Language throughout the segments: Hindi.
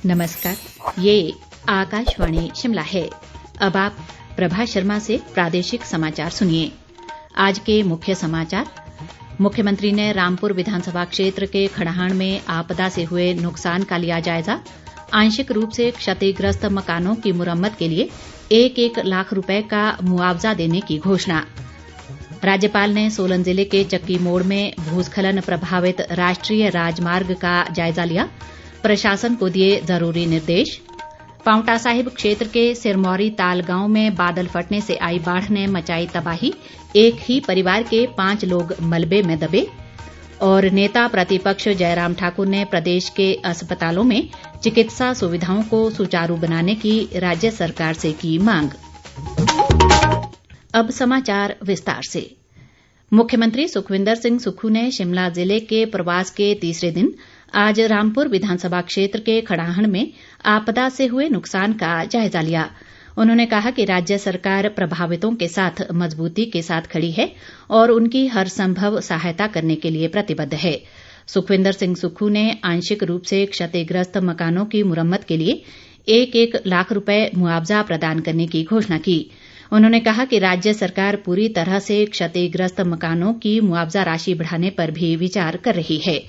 नमस्कार, ये आकाशवाणी शिमला है। अब आप प्रभा शर्मा से प्रादेशिक समाचार सुनिए। आज के मुख्य समाचार। मुख्यमंत्री ने रामपुर विधानसभा क्षेत्र के खड़ाहण में आपदा से हुए नुकसान का लिया जायजा। आंशिक रूप से क्षतिग्रस्त मकानों की मुरम्मत के लिए 1-1 लाख रुपए का मुआवजा देने की घोषणा। राज्यपाल ने सोलन जिले के चक्की मोड़ में भूस्खलन प्रभावित राष्ट्रीय राजमार्ग का जायजा लिया। प्रशासन को दिए जरूरी निर्देश। पांवटा साहिब क्षेत्र के सिरमौरी ताल गांव में बादल फटने से आई बाढ़ ने मचाई तबाही। एक ही परिवार के 5 लोग मलबे में दबे। और नेता प्रतिपक्ष जयराम ठाकुर ने प्रदेश के अस्पतालों में चिकित्सा सुविधाओं को सुचारू बनाने की राज्य सरकार से की मांग। अब समाचार विस्तार से। मुख्यमंत्री सुखविंदर सिंह सुक्खू ने शिमला जिले के प्रवास के तीसरे दिन आज रामपुर विधानसभा क्षेत्र के खड़ाहण में आपदा से हुए नुकसान का जायजा लिया। उन्होंने कहा कि राज्य सरकार प्रभावितों के साथ मजबूती के साथ खड़ी है और उनकी हर संभव सहायता करने के लिए प्रतिबद्ध है। सुखविंदर सिंह सुक्खू ने आंशिक रूप से क्षतिग्रस्त मकानों की मुरम्मत के लिए 1-1 लाख रुपए मुआवजा प्रदान करने की घोषणा की। उन्होंने कहा कि राज्य सरकार पूरी तरह से क्षतिग्रस्त मकानों की मुआवजा राशि बढ़ाने पर भी विचार कर रही है।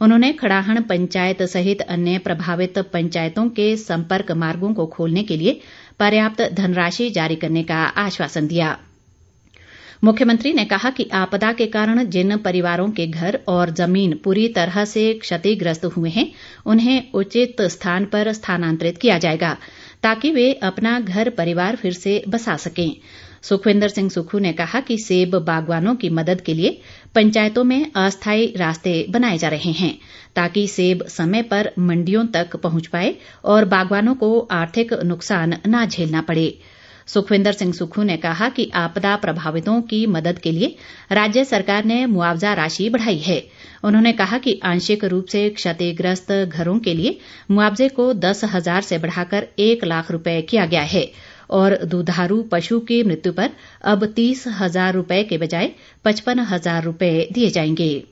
उन्होंने खड़ाहण पंचायत सहित अन्य प्रभावित पंचायतों के संपर्क मार्गों को खोलने के लिए पर्याप्त धनराशि जारी करने का आश्वासन दिया। मुख्यमंत्री ने कहा कि आपदा के कारण जिन परिवारों के घर और जमीन पूरी तरह से क्षतिग्रस्त हुए हैं, उन्हें उचित स्थान पर स्थानांतरित किया जाएगा ताकि वे अपना घर परिवार फिर से बसा सकें। सुखविंदर सिंह सुक्खू ने कहा कि सेब बागवानों की मदद के लिए पंचायतों में अस्थायी रास्ते बनाए जा रहे हैं ताकि सेब समय पर मंडियों तक पहुंच पाए और बागवानों को आर्थिक नुकसान न झेलना पड़े। सुखविंदर सिंह सुक्खू ने कहा कि आपदा प्रभावितों की मदद के लिए राज्य सरकार ने मुआवजा राशि बढ़ाई है। उन्होंने कहा कि आंशिक रूप से क्षतिग्रस्त घरों के लिए मुआवजे को 10,000 से बढ़ाकर 1 लाख रुपए किया गया है और दुधारू पशु की मृत्यु पर अब 30,000 रुपए के बजाय 55,000 रुपए दिए जाएंगे।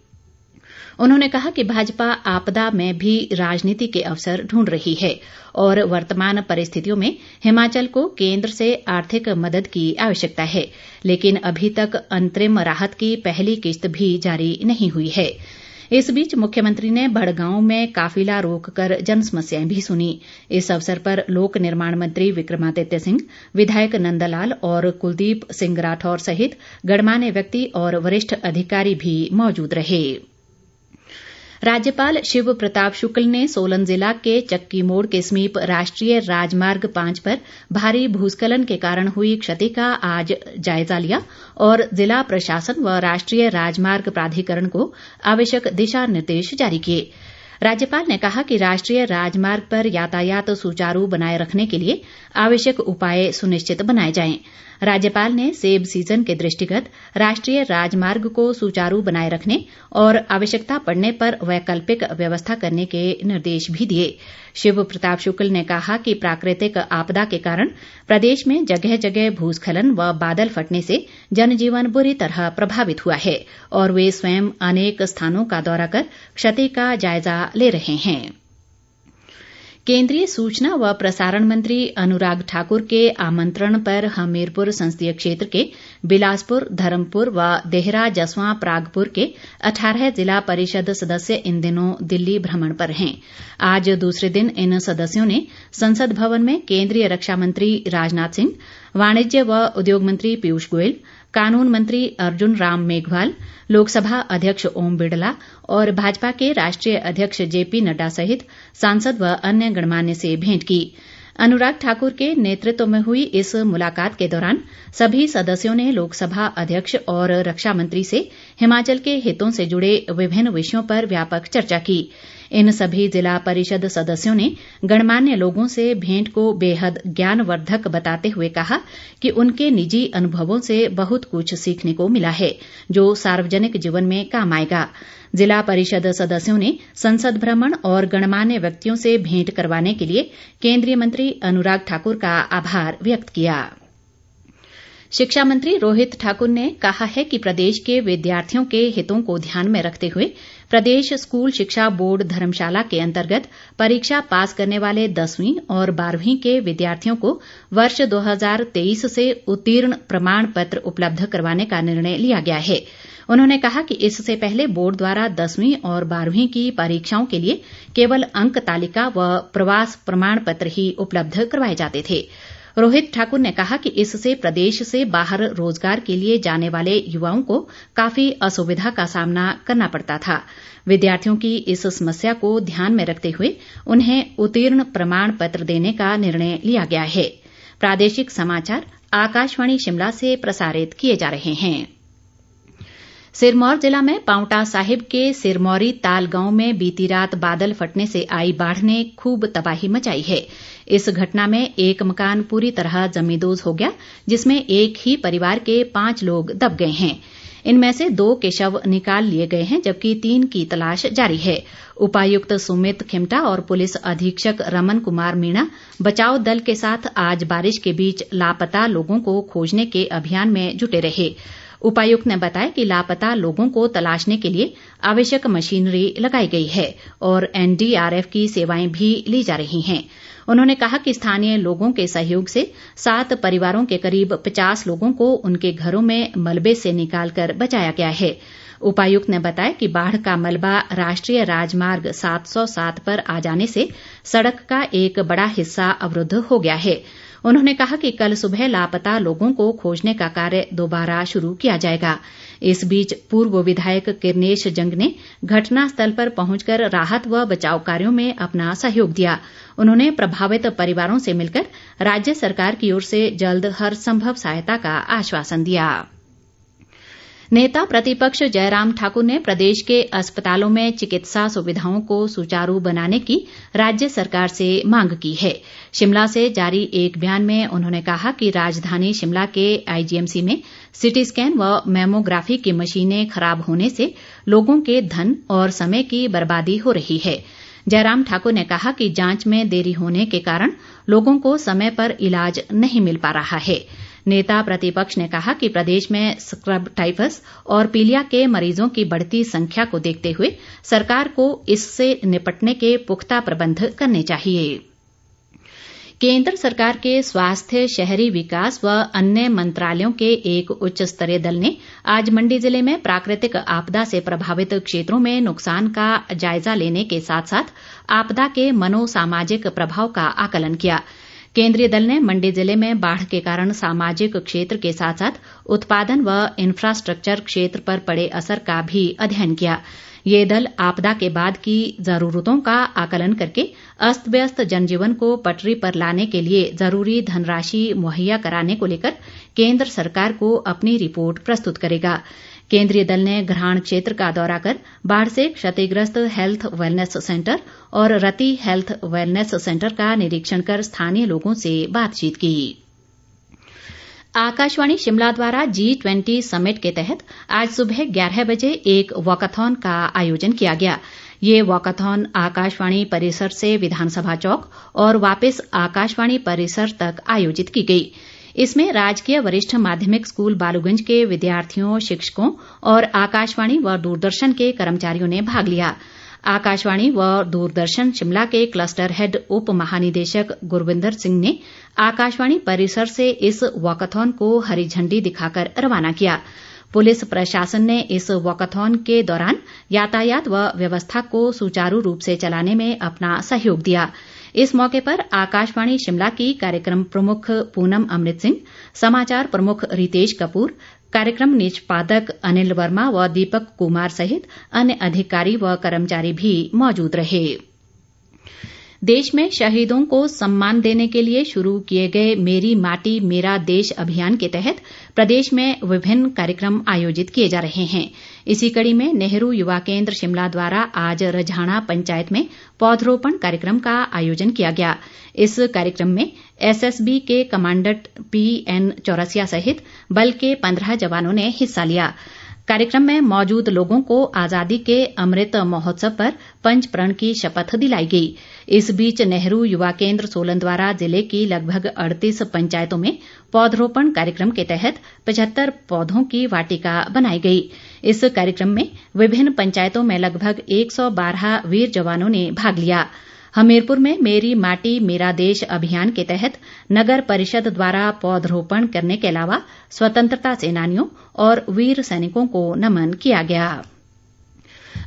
उन्होंने कहा कि भाजपा आपदा में भी राजनीति के अवसर ढूंढ रही है और वर्तमान परिस्थितियों में हिमाचल को केंद्र से आर्थिक मदद की आवश्यकता है, लेकिन अभी तक अंतरिम राहत की पहली किस्त भी जारी नहीं हुई है। इस बीच मुख्यमंत्री ने बड़गांव में काफिला रोककर जन समस्याएं भी सुनी। इस अवसर पर लोक निर्माण मंत्री विक्रमादित्य सिंह, विधायक नंदलाल और कुलदीप सिंह राठौर सहित गणमान्य व्यक्ति और वरिष्ठ अधिकारी भी मौजूद रहे। राज्यपाल शिव प्रताप शुक्ल ने सोलन जिला के चक्की मोड़ के समीप राष्ट्रीय राजमार्ग 5 पर भारी भूस्खलन के कारण हुई क्षति का आज जायजा लिया और जिला प्रशासन व राष्ट्रीय राजमार्ग प्राधिकरण को आवश्यक दिशा निर्देश जारी किए। राज्यपाल ने कहा कि राष्ट्रीय राजमार्ग पर यातायात सुचारू बनाए रखने के लिए आवश्यक उपाय सुनिश्चित बनाए जाएं। राज्यपाल ने सेब सीजन के दृष्टिगत राष्ट्रीय राजमार्ग को सुचारू बनाए रखने और आवश्यकता पड़ने पर वैकल्पिक व्यवस्था करने के निर्देश भी दिए। शिव प्रताप शुक्ल ने कहा कि प्राकृतिक आपदा के कारण प्रदेश में जगह जगह भूस्खलन व बादल फटने से जनजीवन बुरी तरह प्रभावित हुआ है और वे स्वयं अनेक स्थानों का दौरा कर क्षति का जायजा ले रहे हैं। केंद्रीय सूचना व प्रसारण मंत्री अनुराग ठाकुर के आमंत्रण पर हमीरपुर संसदीय क्षेत्र के बिलासपुर, धर्मपुर व देहरा जसवां परागपुर के 18 जिला परिषद सदस्य इन दिनों दिल्ली भ्रमण पर हैं। आज दूसरे दिन इन सदस्यों ने संसद भवन में केंद्रीय रक्षा मंत्री राजनाथ सिंह, वाणिज्य व उद्योग मंत्री पीयूष गोयल, कानून मंत्री अर्जुन राम मेघवाल, लोकसभा अध्यक्ष ओम बिड़ला और भाजपा के राष्ट्रीय अध्यक्ष जेपी नड्डा सहित सांसद व अन्य गणमान्य से भेंट की। अनुराग ठाकुर के नेतृत्व में हुई इस मुलाकात के दौरान सभी सदस्यों ने लोकसभा अध्यक्ष और रक्षा मंत्री से हिमाचल के हितों से जुड़े विभिन्न विषयों पर व्यापक चर्चा की। इन सभी जिला परिषद सदस्यों ने गणमान्य लोगों से भेंट को बेहद ज्ञानवर्धक बताते हुए कहा कि उनके निजी अनुभवों से बहुत कुछ सीखने को मिला है जो सार्वजनिक जीवन में काम आएगा। जिला परिषद सदस्यों ने संसद भ्रमण और गणमान्य व्यक्तियों से भेंट करवाने के लिए केंद्रीय मंत्री अनुराग ठाकुर का आभार व्यक्त किया। शिक्षा मंत्री रोहित ठाकुर ने कहा है कि प्रदेश के विद्यार्थियों के हितों को ध्यान में रखते हुए प्रदेश स्कूल शिक्षा बोर्ड धर्मशाला के अंतर्गत परीक्षा पास करने वाले 10वीं और 12वीं के विद्यार्थियों को वर्ष 2023 से उत्तीर्ण प्रमाण पत्र उपलब्ध करवाने का निर्णय लिया गया है। उन्होंने कहा कि इससे पहले बोर्ड द्वारा 10वीं और 12वीं की परीक्षाओं के लिए केवल अंक तालिका व प्रवास प्रमाण पत्र ही उपलब्ध करवाए जाते थे। रोहित ठाकुर ने कहा कि इससे प्रदेश से बाहर रोजगार के लिए जाने वाले युवाओं को काफी असुविधा का सामना करना पड़ता था। विद्यार्थियों की इस समस्या को ध्यान में रखते हुए उन्हें उत्तीर्ण प्रमाण पत्र देने का निर्णय लिया गया है। प्रादेशिक समाचार आकाशवाणी शिमला से प्रसारित किए जा रहे हैं। सिरमौर जिला में पांवटा साहिब के सिरमौरी ताल गांव में बीती रात बादल फटने से आई बाढ़ ने खूब तबाही मचाई है। इस घटना में एक मकान पूरी तरह जमींदोज हो गया, जिसमें एक ही परिवार के 5 लोग दब गए हैं। इनमें से 2 के शव निकाल लिए गए हैं, जबकि 3 की तलाश जारी है। उपायुक्त सुमित खिमटा और पुलिस अधीक्षक रमन कुमार मीणा बचाव दल के साथ आज बारिश के बीच लापता लोगों को खोजने के अभियान में जुटे रहे। उपायुक्त ने बताया कि लापता लोगों को तलाशने के लिए आवश्यक मशीनरी लगाई गई है और एनडीआरएफ की सेवाएं भी ली जा रही हैं। उन्होंने कहा कि स्थानीय लोगों के सहयोग से 7 परिवारों के करीब 50 लोगों को उनके घरों में मलबे से निकालकर बचाया गया है। उपायुक्त ने बताया कि बाढ़ का मलबा राष्ट्रीय राजमार्ग 707 पर आ जाने से सड़क का एक बड़ा हिस्सा अवरुद्ध हो गया है। उन्होंने कहा कि कल सुबह लापता लोगों को खोजने का कार्य दोबारा शुरू किया जाएगा। इस बीच पूर्व विधायक किरनेश जंग ने घटना स्थल पर पहुंचकर राहत व बचाव कार्यों में अपना सहयोग दिया। उन्होंने प्रभावित परिवारों से मिलकर राज्य सरकार की ओर से जल्द हर संभव सहायता का आश्वासन दिया। नेता प्रतिपक्ष जयराम ठाकुर ने प्रदेश के अस्पतालों में चिकित्सा सुविधाओं को सुचारू बनाने की राज्य सरकार से मांग की है। शिमला से जारी एक बयान में उन्होंने कहा कि राजधानी शिमला के आईजीएमसी में सीटी स्कैन व मैमोग्राफी की मशीनें खराब होने से लोगों के धन और समय की बर्बादी हो रही है। जयराम ठाकुर ने कहा कि जांच में देरी होने के कारण लोगों को समय पर इलाज नहीं मिल पा रहा है। नेता प्रतिपक्ष ने कहा कि प्रदेश में स्क्रब टाइफस और पीलिया के मरीजों की बढ़ती संख्या को देखते हुए सरकार को इससे निपटने के पुख्ता प्रबंध करने चाहिए। केंद्र सरकार के स्वास्थ्य, शहरी विकास व अन्य मंत्रालयों के एक उच्च स्तरीय दल ने आज मंडी जिले में प्राकृतिक आपदा से प्रभावित क्षेत्रों में नुकसान का जायजा लेने के साथ साथ आपदा के मनोसामाजिक प्रभाव का आकलन किया। केंद्रीय दल ने मंडी जिले में बाढ़ के कारण सामाजिक क्षेत्र के साथ साथ उत्पादन व इंफ्रास्ट्रक्चर क्षेत्र पर पड़े असर का भी अध्ययन किया। ये दल आपदा के बाद की जरूरतों का आकलन करके अस्त व्यस्त जनजीवन को पटरी पर लाने के लिए जरूरी धनराशि मुहैया कराने को लेकर केंद्र सरकार को अपनी रिपोर्ट प्रस्तुत करेगा। केंद्रीय दल ने घराण क्षेत्र का दौरा कर बाढ़ से क्षतिग्रस्त हेल्थ वेलनेस सेंटर और रति हेल्थ वेलनेस सेंटर का निरीक्षण कर स्थानीय लोगों से बातचीत की। आकाशवाणी शिमला द्वारा G20 समिट के तहत आज सुबह 11 बजे एक वॉकाथॉन का आयोजन किया गया। ये वॉकाथॉन आकाशवाणी परिसर से विधानसभा चौक और वापस आकाशवाणी परिसर तक आयोजित की गई। इसमें राजकीय वरिष्ठ माध्यमिक स्कूल बालूगंज के विद्यार्थियों, शिक्षकों और आकाशवाणी व दूरदर्शन के कर्मचारियों ने भाग लिया। आकाशवाणी व दूरदर्शन शिमला के क्लस्टर हेड उप महानिदेशक गुरविंदर सिंह ने आकाशवाणी परिसर से इस वॉकाथॉन को हरी झंडी दिखाकर रवाना किया। पुलिस प्रशासन ने इस वॉकाथॉन के दौरान यातायात व व्यवस्था को सुचारू रूप से चलाने में अपना सहयोग दिया। इस मौके पर आकाशवाणी शिमला की कार्यक्रम प्रमुख पूनम अमृत सिंह, समाचार प्रमुख रितेश कपूर, कार्यक्रम निष्पादक अनिल वर्मा व दीपक कुमार सहित अन्य अधिकारी व कर्मचारी भी मौजूद रहे। देश में शहीदों को सम्मान देने के लिए शुरू किए गए मेरी माटी मेरा देश अभियान के तहत प्रदेश में विभिन्न कार्यक्रम आयोजित किए जा रहे हैं। इसी कड़ी में नेहरू युवा केंद्र शिमला द्वारा आज रझाणा पंचायत में पौधरोपण कार्यक्रम का आयोजन किया गया। इस कार्यक्रम में एसएसबी के कमांडेंट PN चौरसिया सहित बल के 15 जवानों ने हिस्सा लिया। कार्यक्रम में मौजूद लोगों को आजादी के अमृत महोत्सव पर पंच प्रण की शपथ दिलाई गई। इस बीच नेहरू युवा केंद्र सोलन द्वारा जिले की लगभग 38 पंचायतों में पौधरोपण कार्यक्रम के तहत 75 पौधों की वाटिका बनाई गई। इस कार्यक्रम में विभिन्न पंचायतों में लगभग 112 वीर जवानों ने भाग लिया। हमीरपुर में मेरी माटी मेरा देश अभियान के तहत नगर परिषद द्वारा पौधरोपण करने के अलावा स्वतंत्रता सेनानियों और वीर सैनिकों को नमन किया गया।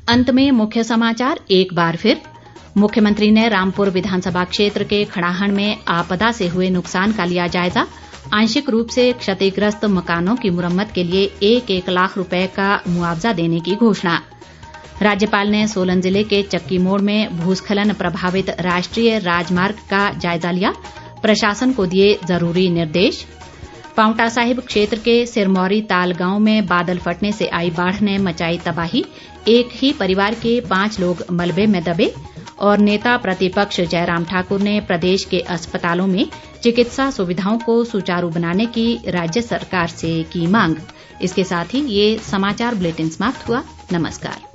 अंत में मुख्य समाचार एक बार फिर। मुख्यमंत्री ने रामपुर विधानसभा क्षेत्र के खड़ाहण में आपदा से हुए नुकसान का लिया जायजा। आंशिक रूप से क्षतिग्रस्त मकानों की मुरम्मत के लिए 1-1 लाख रुपए का मुआवजा देने की घोषणा। राज्यपाल ने सोलन जिले के चक्की मोड़ में भूस्खलन प्रभावित राष्ट्रीय राजमार्ग का जायजा लिया। प्रशासन को दिए जरूरी निर्देश। पांवटा साहिब क्षेत्र के सिरमौरी ताल गांव में बादल फटने से आई बाढ़ ने मचाई तबाही। एक ही परिवार के 5 लोग मलबे में दबे। और नेता प्रतिपक्ष जयराम ठाकुर ने प्रदेश के अस्पतालों में चिकित्सा सुविधाओं को सुचारू बनाने की राज्य सरकार से की मांग। इसके साथ ही ये समाचार बुलेटिन समाप्त हुआ। नमस्कार।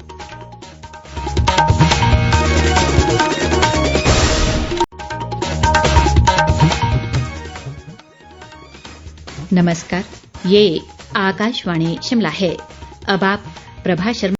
नमस्कार, ये आकाशवाणी शिमला है। अब आप प्रभा शर्मा